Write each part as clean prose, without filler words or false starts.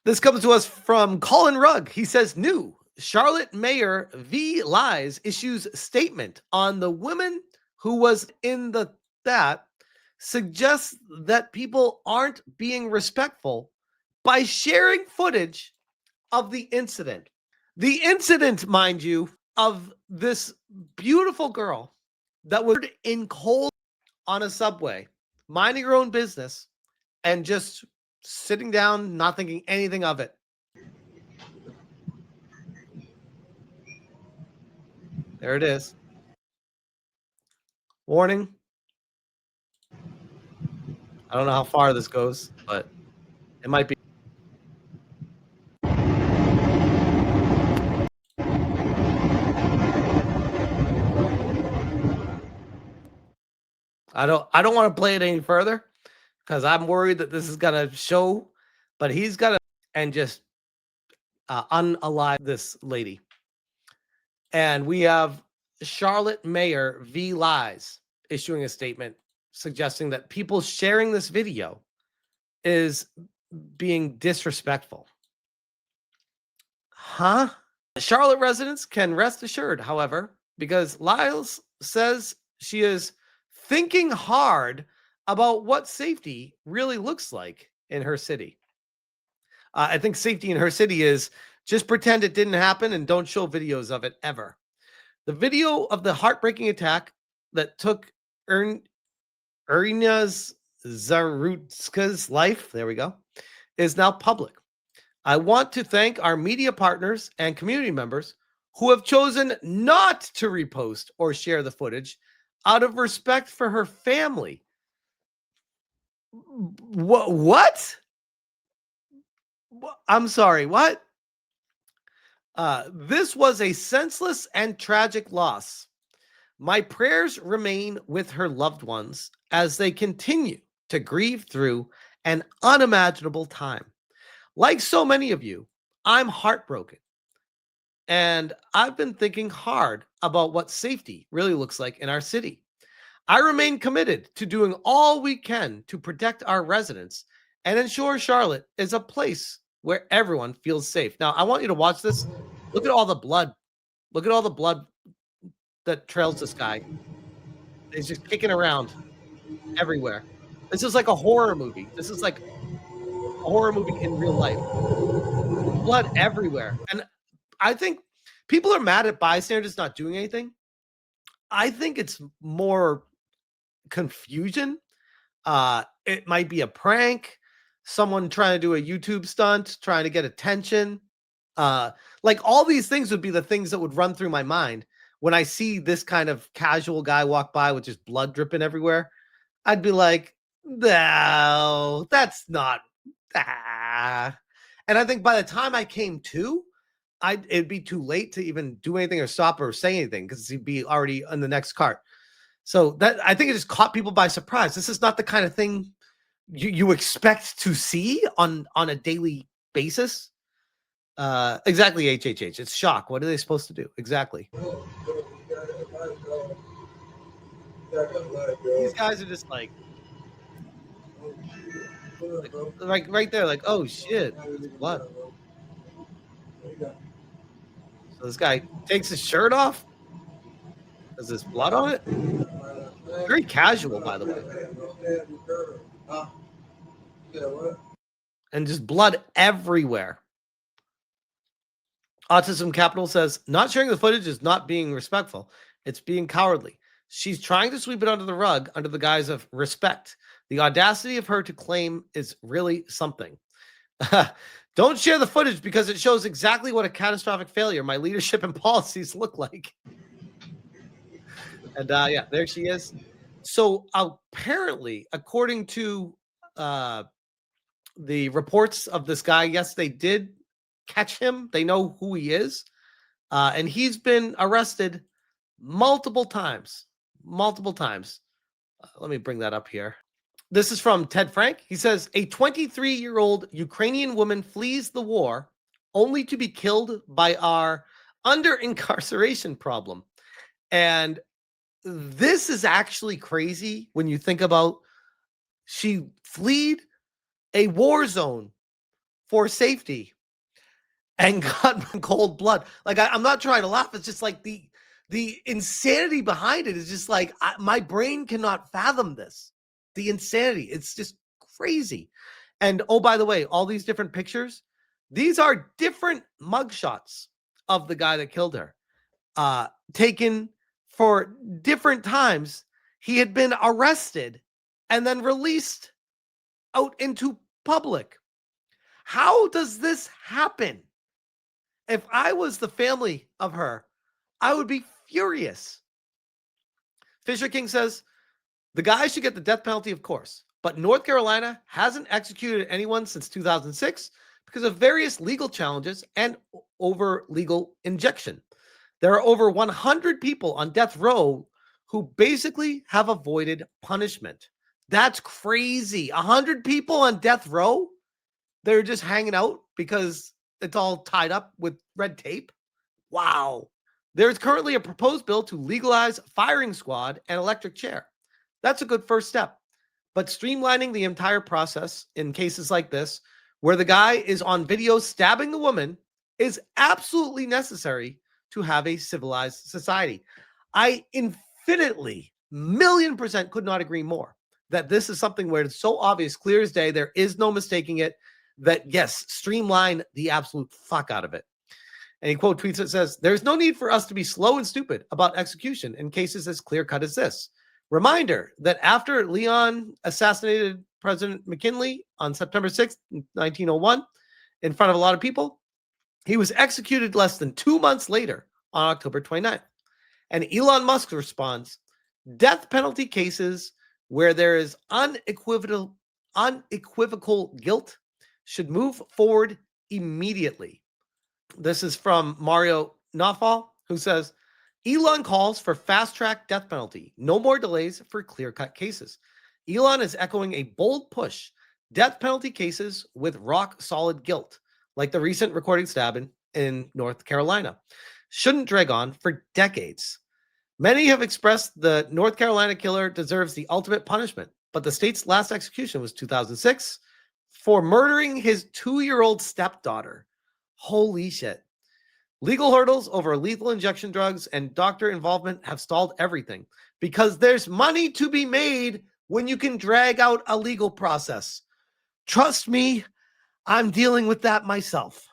This comes to us from Colin Rugg. He says, new Charlotte Mayor V. Lies issues statement on the woman who was in the that suggests that people aren't being respectful by sharing footage of the incident. The incident, mind you, of this beautiful girl that was in cold on a subway, minding her own business, and just sitting down, not thinking anything of it. There it is. Warning. I don't know how far this goes, but it might be. I don't want to play it any further because I'm worried that this is gonna show, but he's gonna and just unalive this lady. And we have Charlotte Mayor V. Lies issuing a statement suggesting that people sharing this video is being disrespectful. Huh? Charlotte residents can rest assured, however, because Lyles says she is thinking hard about what safety really looks like in her city. I think safety in her city is just pretend it didn't happen and don't show videos of it ever. The video of the heartbreaking attack that took Irina Zarutska's life, there we go, is now public. I want to thank our media partners and community members who have chosen not to repost or share the footage out of respect for her family. What? I'm sorry, what? This was a senseless and tragic loss. My prayers remain with her loved ones as they continue to grieve through an unimaginable time. Like so many of you, I'm heartbroken. And I've been thinking hard about what safety really looks like in our city. I remain committed to doing all we can to protect our residents and ensure Charlotte is a place where everyone feels safe. Now, I want you to watch this. Look at all the blood. Look at all the blood that trails this guy. He's just kicking around everywhere. This is like a horror movie. This is like a horror movie in real life. Blood everywhere. And I think people are mad at bystanders not doing anything. I think it's more confusion. It might be a prank, someone trying to do a YouTube stunt, trying to get attention. Like all these things would be the things that would run through my mind when I see this kind of casual guy walk by with just blood dripping everywhere. I'd be like, no, that's not. Ah. And I think by the time I came to, it'd be too late to even do anything or stop or say anything because he'd be already on the next cart. So that I think it just caught people by surprise. This is not the kind of thing you expect to see on a daily basis. Exactly, HHH. It's shock. What are they supposed to do? Exactly. These guys are just like right there, like, oh shit, it's blood. So this guy takes his shirt off. Does there's blood on it? Very casual, by the way. And just blood everywhere. Autism Capital says, not sharing the footage is not being respectful. It's being cowardly. She's trying to sweep it under the rug under the guise of respect. The audacity of her to claim is really something. Don't share the footage because it shows exactly what a catastrophic failure my leadership and policies look like. And yeah, there she is. So apparently, according to the reports of this guy, yes, they did catch him. They know who he is. And he's been arrested multiple times. Multiple times. Let me bring that up here. This is from Ted Frank. He says, a 23-year-old Ukrainian woman flees the war only to be killed by our under-incarceration problem. And this is actually crazy when you think about she fled a war zone for safety and got in cold blood. Like I'm not trying to laugh. It's just like the insanity behind it is just like my brain cannot fathom this. The insanity. It's just crazy. And oh, by the way, all these different pictures, these are different mugshots of the guy that killed her, taken for different times. He had been arrested and then released out into public. How does this happen? If I was the family of her, I would be furious. Fisher King says, the guy should get the death penalty, of course, but North Carolina hasn't executed anyone since 2006 because of various legal challenges and over legal injection. There are over 100 people on death row who basically have avoided punishment. That's crazy. 100 people on death row? They're just hanging out because it's all tied up with red tape? Wow. There's currently a proposed bill to legalize firing squad and electric chair. That's a good first step. But streamlining the entire process in cases like this, where the guy is on video stabbing the woman, is absolutely necessary to have a civilized society. I infinitely, $1,000,000% could not agree more that this is something where it's so obvious, clear as day, there is no mistaking it, that yes, streamline the absolute fuck out of it. And he quote tweets it, says, there's no need for us to be slow and stupid about execution in cases as clear-cut as this. Reminder that after Leon assassinated President McKinley on September 6th, 1901, in front of a lot of people, he was executed less than 2 months later on October 29th. And Elon Musk responds, death penalty cases where there is unequivocal guilt should move forward immediately. This is from Mario Nafal, who says, Elon calls for fast-track death penalty. No more delays for clear-cut cases. Elon is echoing a bold push. Death penalty cases with rock-solid guilt, like the recent recorded stabbing in North Carolina, shouldn't drag on for decades. Many have expressed the North Carolina killer deserves the ultimate punishment, but the state's last execution was 2006 for murdering his 2-year-old stepdaughter. Holy shit. Legal hurdles over lethal injection drugs and doctor involvement have stalled everything because there's money to be made when you can drag out a legal process. Trust me, I'm dealing with that myself.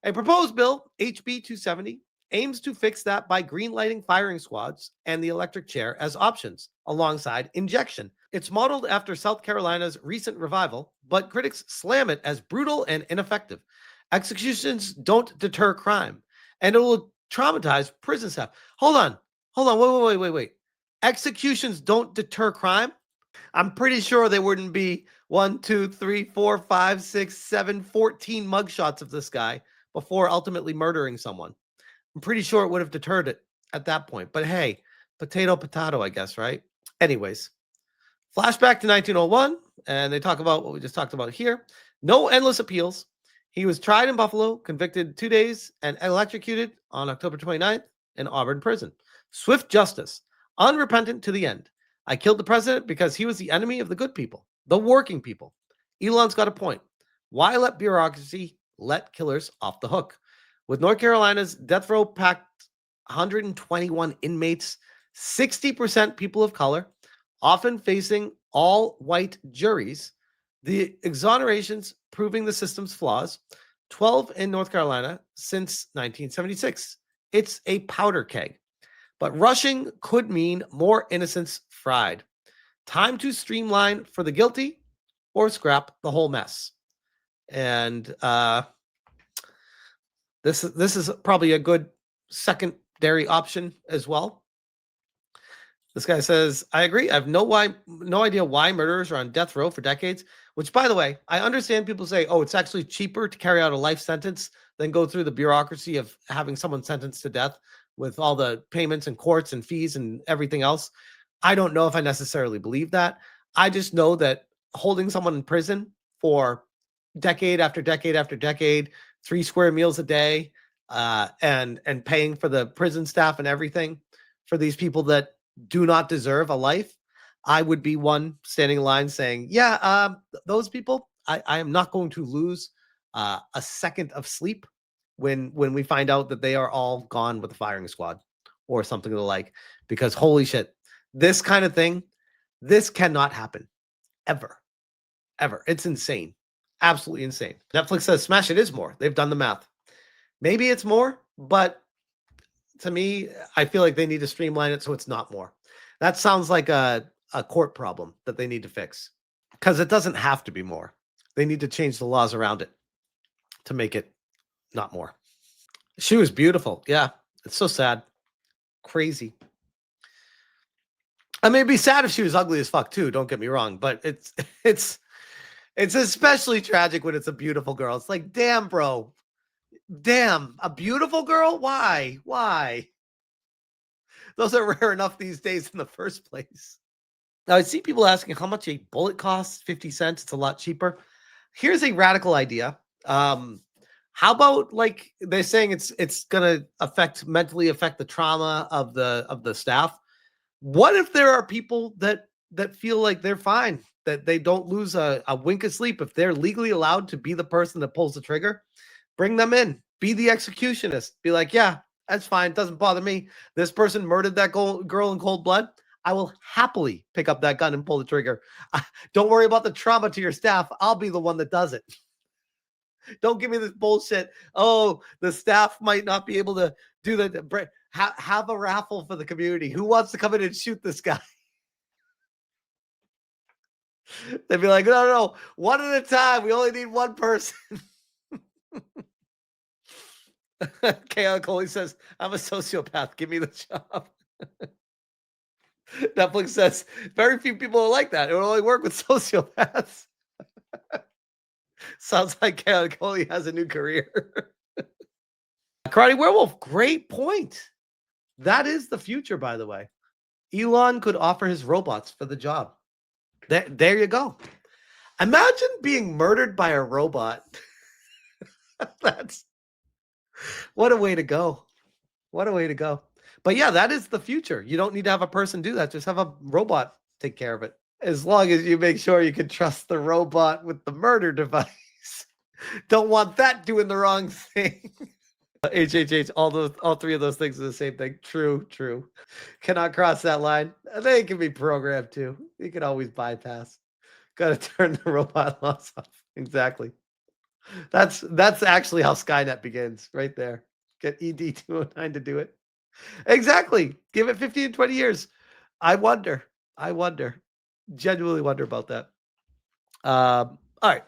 A proposed bill, HB 270, aims to fix that by greenlighting firing squads and the electric chair as options alongside injection. It's modeled after South Carolina's recent revival, but critics slam it as brutal and ineffective. Executions don't deter crime, and it will traumatize prison staff. Hold on, wait. Executions don't deter crime? I'm pretty sure there wouldn't be 1, 2, 3, 4, 5, 6, 7, 14 mugshots of this guy before ultimately murdering someone. I'm pretty sure it would have deterred it at that point. But hey, potato, I guess, right? Anyways, flashback to 1901, and they talk about what we just talked about here. No endless appeals. He was tried in Buffalo, convicted 2 days, and electrocuted on October 29th in Auburn prison. Swift justice, unrepentant to the end. I killed the president because he was the enemy of the good people, the working people. Elon's got a point. Why let bureaucracy let killers off the hook? With North Carolina's death row packed 121 inmates, 60% people of color, often facing all white juries, the exonerations proving the system's flaws, 12 in North Carolina since 1976. It's a powder keg. But rushing could mean more innocents fried. Time to streamline for the guilty or scrap the whole mess. And this is probably a good secondary option as well. This guy says, I agree. I have no idea why murderers are on death row for decades, which, by the way, I understand people say, oh, it's actually cheaper to carry out a life sentence than go through the bureaucracy of having someone sentenced to death with all the payments and courts and fees and everything else. I don't know if I necessarily believe that. I just know that holding someone in prison for decade after decade after decade, 3 square meals a day, and paying for the prison staff and everything for these people that do not deserve a life, I would be one standing in line saying, yeah, those people, I am not going to lose a second of sleep when we find out that they are all gone with the firing squad or something of the like. Because holy shit, this kind of thing, this cannot happen ever, ever. It's insane, absolutely insane. Netflix says Smash It is more. They've done the math. Maybe it's more, but to me, I feel like they need to streamline it so it's not more. That sounds like a court problem that they need to fix because it doesn't have to be more. They need to change the laws around it to make it not more. She was beautiful. Yeah. It's so sad. Crazy. I mean, it'd be sad if she was ugly as fuck too. Don't get me wrong, but it's especially tragic when it's a beautiful girl. It's like, damn, bro, damn, a beautiful girl. Why? Those are rare enough these days in the first place. Now I see people asking how much a bullet costs. 50 cents. It's a lot cheaper. Here's a radical idea. How about like they're saying it's gonna mentally affect the trauma of the staff. What if there are people that feel like they're fine, that they don't lose a wink of sleep if they're legally allowed to be the person that pulls the trigger? Bring them in, be the executionist, be like, yeah, that's fine, doesn't bother me. This person murdered that girl in cold blood. I will happily pick up that gun and pull the trigger. Don't worry about the trauma to your staff. I'll be the one that does it. Don't give me this bullshit. Oh, the staff might not be able to do the have a raffle for the community. Who wants to come in and shoot this guy? They'd be like, no, one at a time. We only need one person. Chaotic Holy says, I'm a sociopath. Give me the job. Netflix says, very few people are like that. It will only work with sociopaths. Sounds like Chaotic Holy has a new career. Karate Werewolf, great point. That is the future, by the way. Elon could offer his robots for the job. There you go. Imagine being murdered by a robot. That's what a way to go. What a way to go. But yeah, that is the future. You don't need to have a person do that. Just have a robot take care of it. As long as you make sure you can trust the robot with the murder device. Don't want that doing the wrong thing. HHH, all three of those things are the same thing. True. Cannot cross that line. They can be programmed too. You can always bypass. Got to turn the robot laws off. Exactly. That's actually how Skynet begins, right there. Get ED 209 to do it. Exactly. Give it 15 to 20 years. I wonder. Genuinely wonder about that. All right.